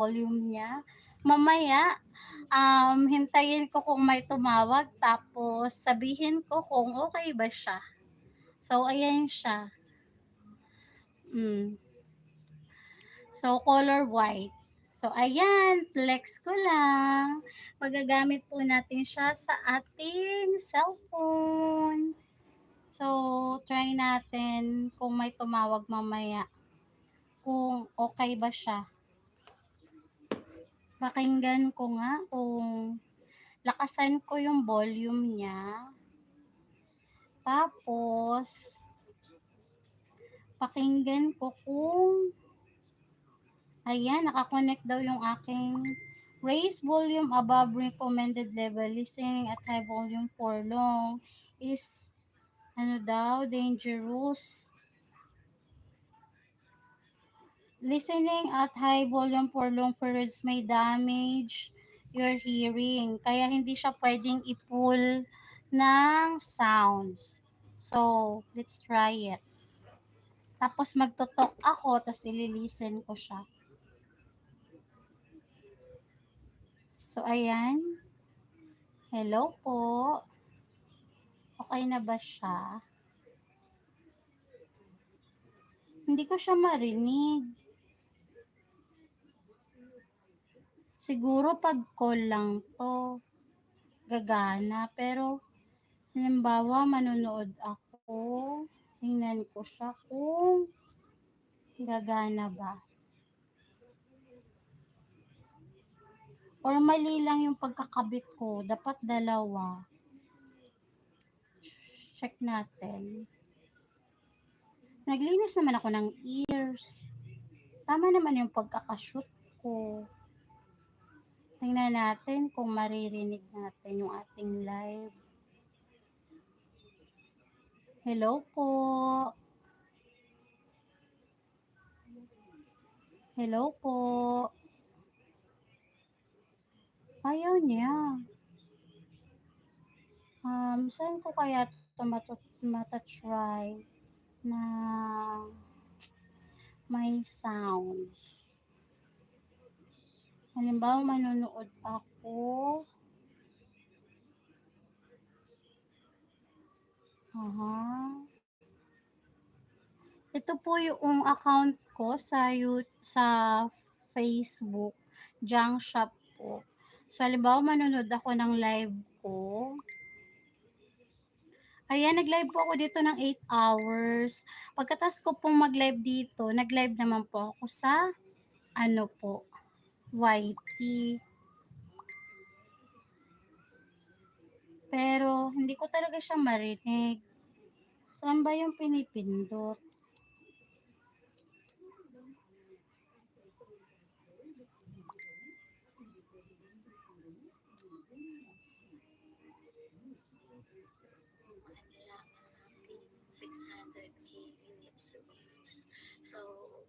volume niya. Mamaya, hintayin ko kung may tumawag tapos sabihin ko kung okay ba siya. So, ayan siya. So, color white. So, ayan, flex ko lang. Magagamit po natin siya sa ating cellphone. So, try natin kung may tumawag mamaya. Kung okay ba siya. Pakinggan ko nga kung lakasan ko yung volume niya. Tapos, pakinggan ko kung ayan, nakakonect daw yung aking raise volume above recommended level. Listening at high volume for long is dangerous. Listening at high volume for long periods may damage your hearing. Kaya hindi siya pwedeng i-pull ng sounds. So, let's try it. Tapos magtutok ako, tapos ililisten ko siya. So, ayan. Hello po. Okay na ba siya? Hindi ko siya marinig. Siguro pag call lang to, gagana. Pero, halimbawa, manonood ako. Tingnan ko siya kung gagana ba. Or mali lang yung pagkakabit ko. Dapat dalawa. Check natin. Naglinis naman ako ng ears. Tama naman yung pagkakashoot ko. Tingnan natin kung maririnig natin yung ating live. Hello po. Hello po. Ayaw niya. Saan ko kaya ito matatry na may sounds? Halimbawa, manonood ako. Ito po yung account ko sa Facebook, Junk Shop po. So, halimbawa, manonood ako ng live ko. Ayan, nag-live po ako dito ng 8 hours. Pagkatas ko pong mag-live dito, nag-live naman po ako sa, YT. Pero, hindi ko talaga siya marinig. Saan ba yung pinipindot?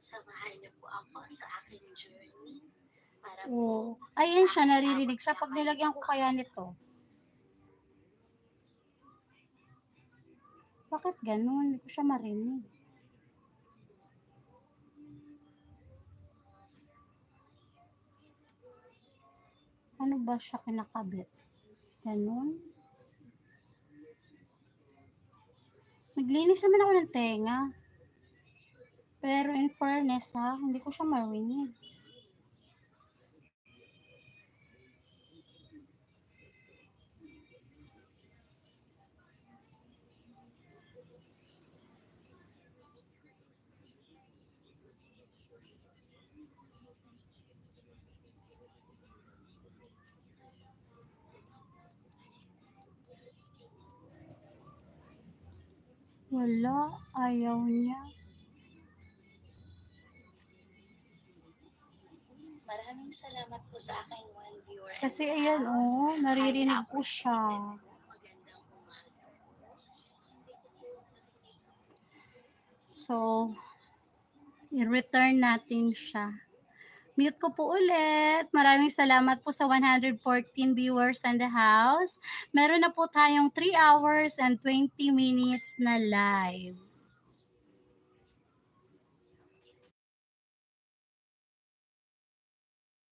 Samahan niyo po ako sa aking journey para Oo. Ayan siya, naririnig siya. Pag nilagyan ko kaya nito. Bakit ganun? Hindi ko siya marinig. Ano ba siya kinakabit? Ganun? Naglinis naman ako ng tenga. Pero in fairness hindi ko siya marinig. Wala, ayaw niya. Maraming salamat po sa aking one viewer. Kasi ayan, naririnig ko siya. So, i-return natin siya. Mute ko po ulit. Maraming salamat po sa 114 viewers in the house. Meron na po tayong 3 hours and 20 minutes na live.